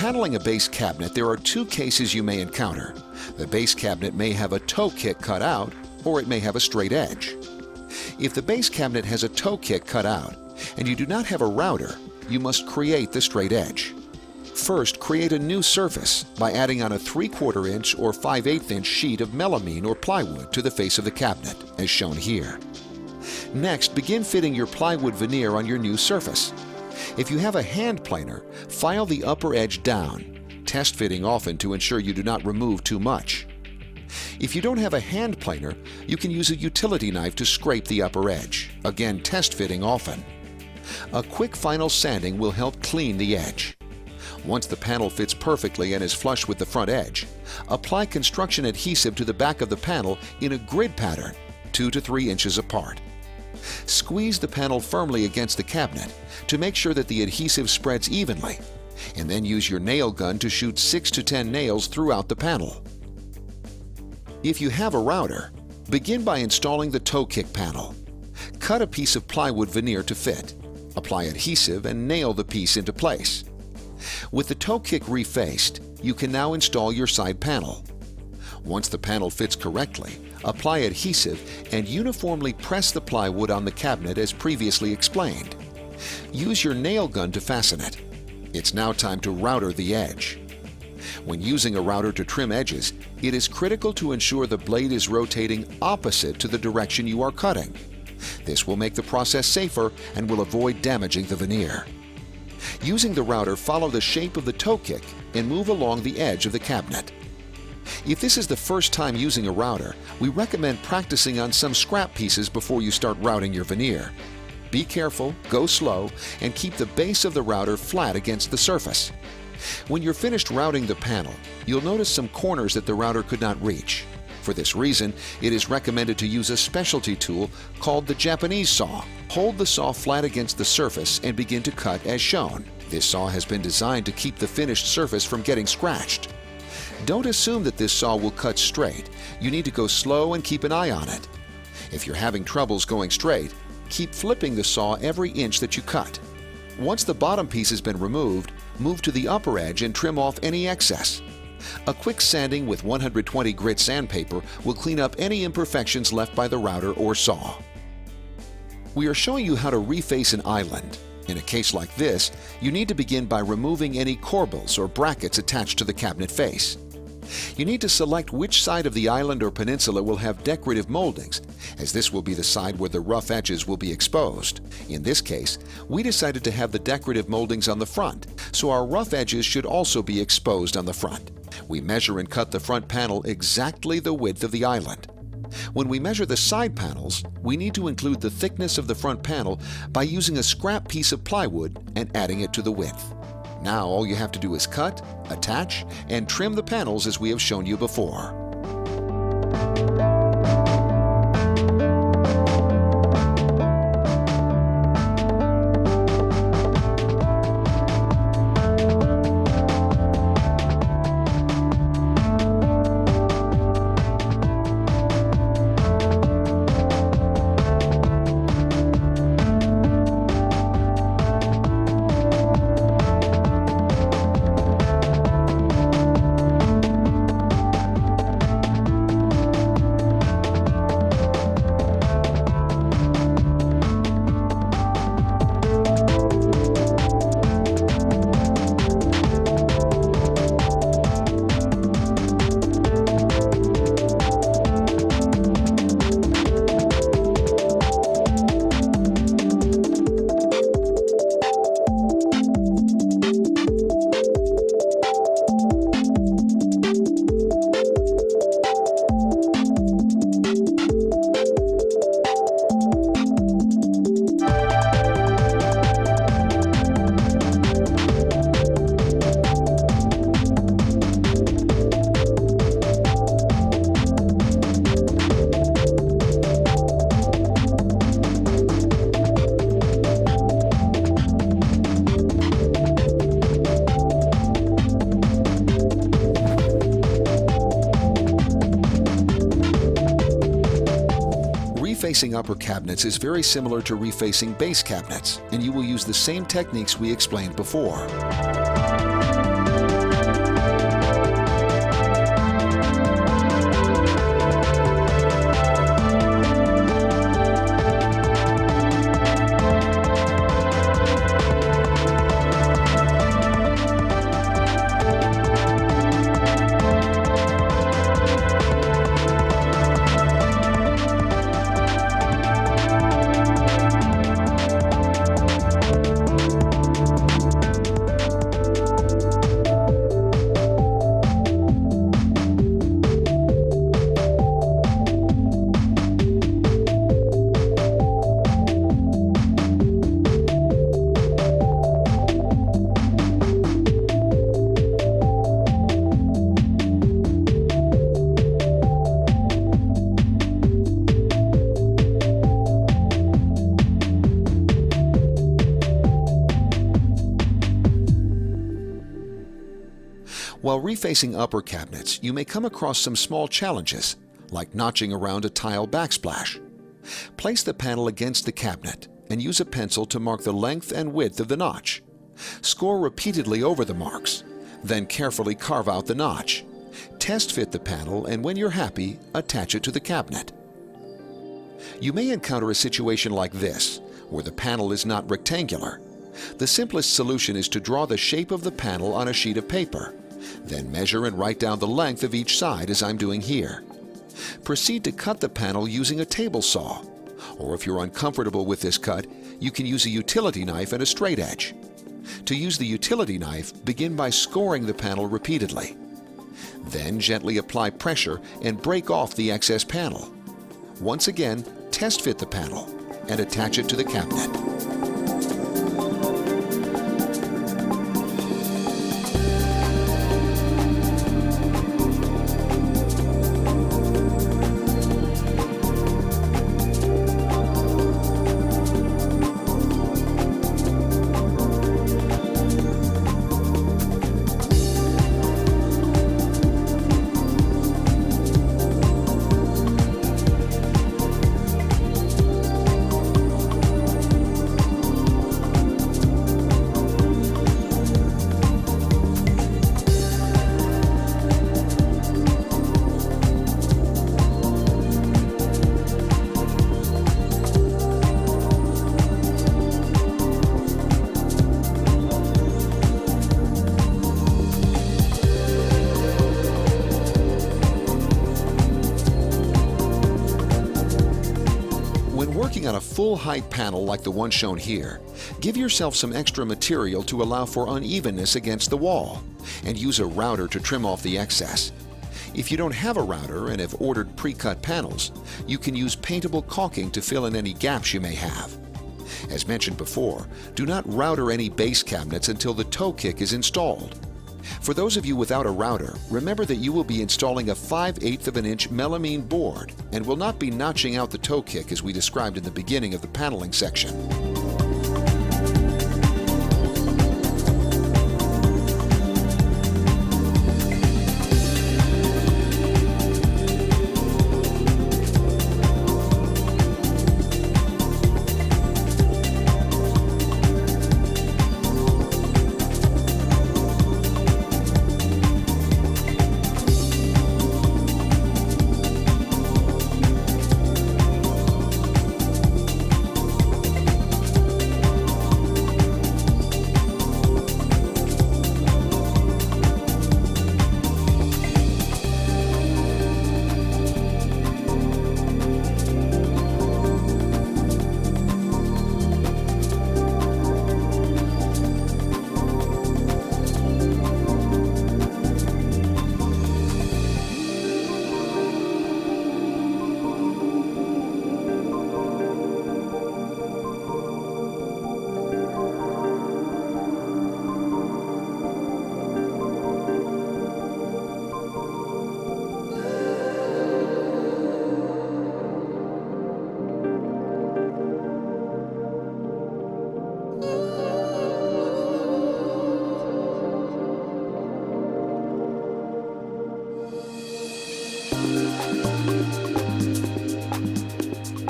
paneling a base cabinet, there are two cases you may encounter. The base cabinet may have a toe kick cut out, or it may have a straight edge. If the base cabinet has a toe kick cut out, and you do not have a router, you must create the straight edge. First, create a new surface by adding on a 3/4 inch or 5/8 inch sheet of melamine or plywood to the face of the cabinet, as shown here. Next, begin fitting your plywood veneer on your new surface. If you have a hand planer, file the upper edge down, test fitting often to ensure you do not remove too much. If you don't have a hand planer, you can use a utility knife to scrape the upper edge, again test fitting often. A quick final sanding will help clean the edge. Once the panel fits perfectly and is flush with the front edge, apply construction adhesive to the back of the panel in a grid pattern, 2 to 3 inches apart. Squeeze the panel firmly against the cabinet to make sure that the adhesive spreads evenly, and then use your nail gun to shoot 6 to 10 nails throughout the panel. If you have a router, begin by installing the toe kick panel. Cut a piece of plywood veneer to fit. Apply adhesive and nail the piece into place. With the toe kick refaced, you can now install your side panel. Once the panel fits correctly, apply adhesive and uniformly press the plywood on the cabinet as previously explained. Use your nail gun to fasten it. It's now time to router the edge. When using a router to trim edges, it is critical to ensure the blade is rotating opposite to the direction you are cutting. This will make the process safer and will avoid damaging the veneer. Using the router, follow the shape of the toe kick and move along the edge of the cabinet. If this is the first time using a router, we recommend practicing on some scrap pieces before you start routing your veneer. Be careful, go slow, and keep the base of the router flat against the surface. When you're finished routing the panel, you'll notice some corners that the router could not reach. For this reason, it is recommended to use a specialty tool called the Japanese saw. Hold the saw flat against the surface and begin to cut as shown. This saw has been designed to keep the finished surface from getting scratched. Don't assume that this saw will cut straight. You need to go slow and keep an eye on it. If you're having troubles going straight, keep flipping the saw every inch that you cut. Once the bottom piece has been removed, move to the upper edge and trim off any excess. A quick sanding with 120 grit sandpaper will clean up any imperfections left by the router or saw. We are showing you how to reface an island. In a case like this, you need to begin by removing any corbels or brackets attached to the cabinet face. You need to select which side of the island or peninsula will have decorative moldings, as this will be the side where the rough edges will be exposed. In this case, we decided to have the decorative moldings on the front, so our rough edges should also be exposed on the front. We measure and cut the front panel exactly the width of the island. When we measure the side panels, we need to include the thickness of the front panel by using a scrap piece of plywood and adding it to the width. Now all you have to do is cut, attach, and trim the panels as we have shown you before. Refacing upper cabinets is very similar to refacing base cabinets, and you will use the same techniques we explained before. While refacing upper cabinets, you may come across some small challenges, like notching around a tile backsplash. Place the panel against the cabinet and use a pencil to mark the length and width of the notch. Score repeatedly over the marks, then carefully carve out the notch. Test fit the panel, and when you're happy, attach it to the cabinet. You may encounter a situation like this, where the panel is not rectangular. The simplest solution is to draw the shape of the panel on a sheet of paper, then measure and write down the length of each side as I'm doing here. Proceed to cut the panel using a table saw, or if you're uncomfortable with this cut, you can use a utility knife and a straight edge. To use the utility knife, begin by scoring the panel repeatedly. Then gently apply pressure and break off the excess panel. Once again, test fit the panel and attach it to the cabinet. Working on a full-height panel like the one shown here, give yourself some extra material to allow for unevenness against the wall, and use a router to trim off the excess. If you don't have a router and have ordered pre-cut panels, you can use paintable caulking to fill in any gaps you may have. As mentioned before, do not router any base cabinets until the toe kick is installed. For those of you without a router, remember that you will be installing a 5/8 of an inch melamine board and will not be notching out the toe kick as we described in the beginning of the paneling section.